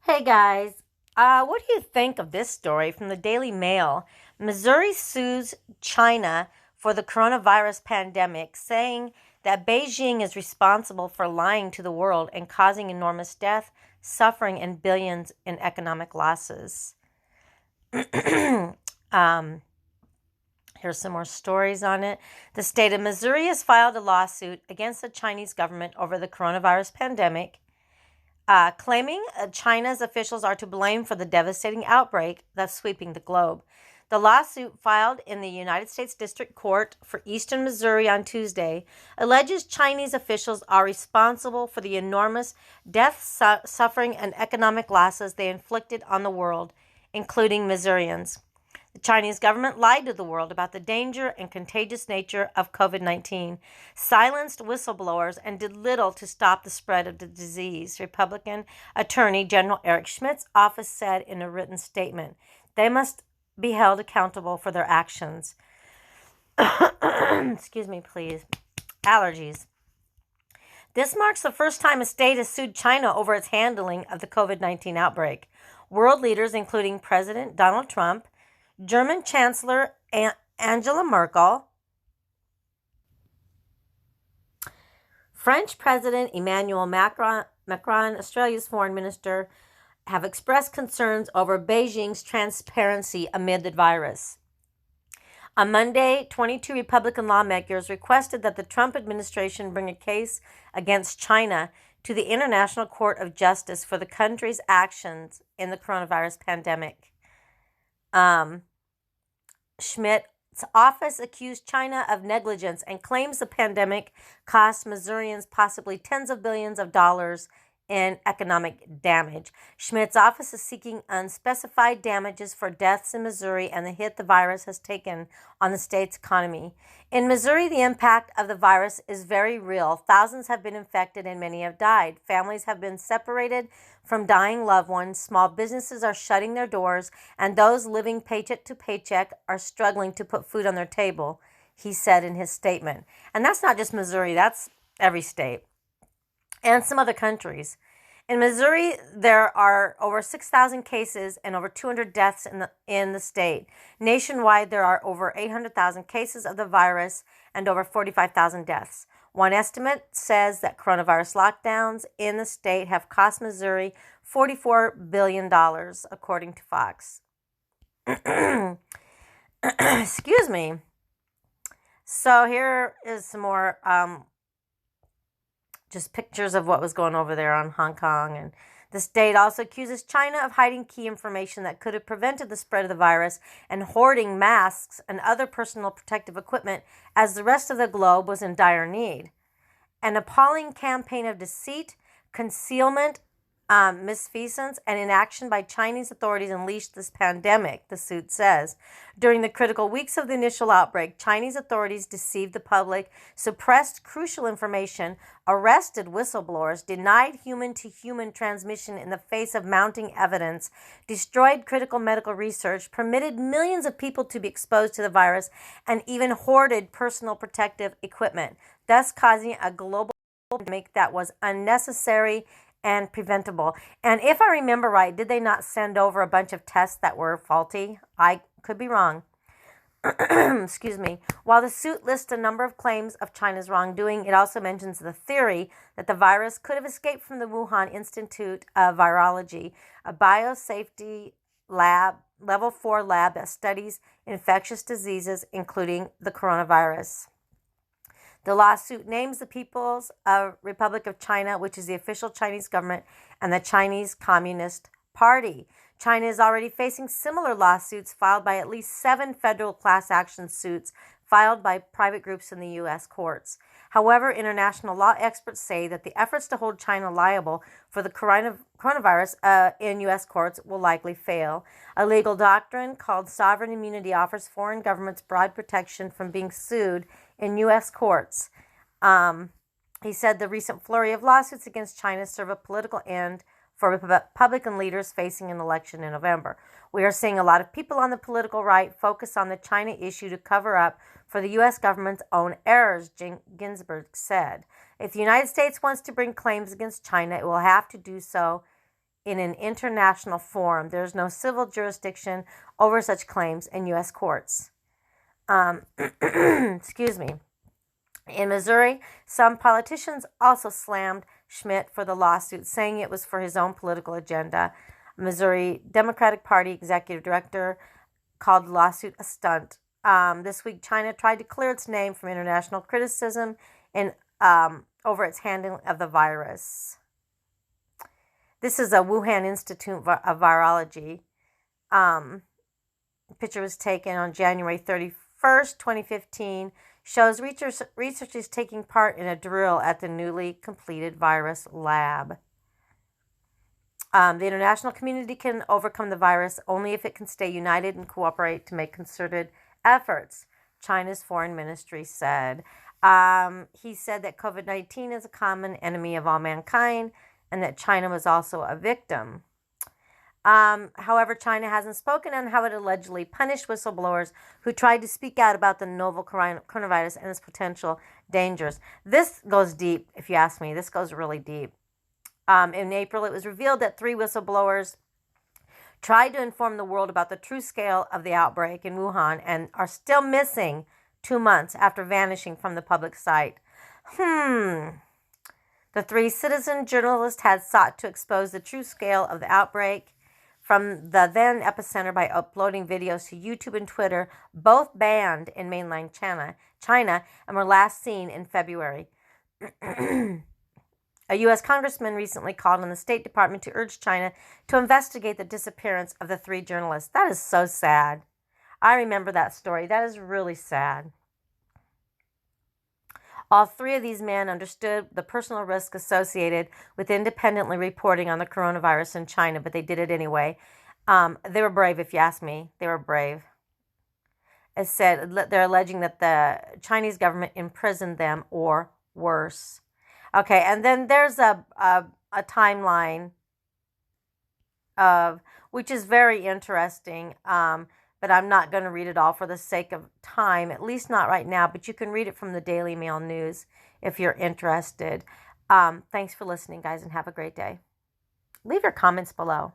Hey guys, what do you think of this story from the Daily Mail? Missouri sues China for the coronavirus pandemic, saying that Beijing is responsible for lying to the world and causing enormous death, suffering, and billions in economic losses. um, Here's some more stories on it. The state of Missouri has filed a lawsuit against the Chinese government over the coronavirus pandemic, claiming China's officials are to blame for the devastating outbreak that's sweeping the globe. The lawsuit, filed in the United States District Court for Eastern Missouri on Tuesday, alleges Chinese officials are responsible for the enormous death, suffering, and economic losses they inflicted on the world, including Missourians. The Chinese government lied to the world about the danger and contagious nature of COVID-19, silenced whistleblowers, and did little to stop the spread of the disease, Republican Attorney General Eric Schmidt's office said in a written statement. They must be held accountable for their actions. Excuse me, please. Allergies. This marks the first time a state has sued China over its handling of the COVID-19 outbreak. World leaders, including President Donald Trump, German Chancellor Angela Merkel, French President Emmanuel Macron, Australia's foreign minister, have expressed concerns over Beijing's transparency amid the virus. On Monday, 22 Republican lawmakers requested that the Trump administration bring a case against China to the International Court of Justice for the country's actions in the coronavirus pandemic. Schmidt's office accused China of negligence and claims the pandemic cost Missourians possibly tens of billions of dollars in economic damage. Schmidt's office is seeking unspecified damages for deaths in Missouri and the hit the virus has taken on the state's economy. In Missouri, the impact of the virus is very real. Thousands have been infected and many have died. Families have been separated from dying loved ones. Small businesses are shutting their doors, and those living paycheck to paycheck are struggling to put food on their table, he said in his statement. And that's not just Missouri, that's every state and some other countries. In Missouri, there are over 6,000 cases and over 200 deaths in the state. Nationwide, there are over 800,000 cases of the virus and over 45,000 deaths. One estimate says that coronavirus lockdowns in the state have cost Missouri $44 billion, according to Fox. Excuse me. So here is some more just pictures of what was going over there on Hong Kong. And the state also accuses China of hiding key information that could have prevented the spread of the virus and hoarding masks and other personal protective equipment as the rest of the globe was in dire need. An appalling campaign of deceit, concealment, misfeasance, and inaction by Chinese authorities unleashed this pandemic, the suit says. During the critical weeks of the initial outbreak, Chinese authorities deceived the public, suppressed crucial information, arrested whistleblowers, denied human-to-human transmission in the face of mounting evidence, destroyed critical medical research, permitted millions of people to be exposed to the virus, and even hoarded personal protective equipment, thus causing a global pandemic that was unnecessary and preventable. And if I remember right, did they not send over a bunch of tests that were faulty? I could be wrong. Excuse me. While the suit lists a number of claims of China's wrongdoing, it also mentions the theory that the virus could have escaped from the Wuhan Institute of Virology, a biosafety lab, level 4 lab that studies infectious diseases, including the coronavirus. The lawsuit names the People's Republic of China, which is the official Chinese government, and the Chinese Communist Party. China is already facing similar lawsuits filed by at least 7 federal class action suits filed by private groups in the U.S. courts. However, international law experts say that the efforts to hold China liable for the coronavirus in U.S. courts will likely fail. A legal doctrine called sovereign immunity offers foreign governments broad protection from being sued in U.S. courts. He said the recent flurry of lawsuits against China serve a political end for Republican leaders facing an election in November. We are seeing a lot of people on the political right focus on the China issue to cover up for the U.S. government's own errors, Ginsburg said. If the United States wants to bring claims against China, it will have to do so in an international forum. There is no civil jurisdiction over such claims in U.S. courts. Excuse me. In Missouri, some politicians also slammed Schmidt for the lawsuit, saying it was for his own political agenda. Missouri Democratic Party executive director called the lawsuit a stunt. This week, China tried to clear its name from international criticism over its handling of the virus. This is a Wuhan Institute of Virology. The picture was taken on January 31st, 2015. Shows researchers taking part in a drill at the newly completed virus lab. The international community can overcome the virus only if it can stay united and cooperate to make concerted efforts, China's foreign ministry said. He said that COVID-19 is a common enemy of all mankind and that China was also a victim. However, China hasn't spoken on how it allegedly punished whistleblowers who tried to speak out about the novel coronavirus and its potential dangers. This goes deep, if you ask me. This goes really deep. In April, it was revealed that 3 whistleblowers tried to inform the world about the true scale of the outbreak in Wuhan and are still missing 2 months after vanishing from the public sight. The 3 citizen journalists had sought to expose the true scale of the outbreak from the then epicenter by uploading videos to YouTube and Twitter, both banned in mainland China, and were last seen in February. A U.S. congressman recently called on the State Department to urge China to investigate the disappearance of the 3 journalists. That is so sad. I remember that story. That is really sad. All 3 of these men understood the personal risk associated with independently reporting on the coronavirus in China, but they did it anyway. They were brave, if you ask me. They were brave. It said they're alleging that the Chinese government imprisoned them or worse. Okay, and then there's a timeline of, which is very interesting, but I'm not going to read it all for the sake of time, at least not right now, but you can read it from the Daily Mail News if you're interested. Thanks for listening, guys, and have a great day. Leave your comments below.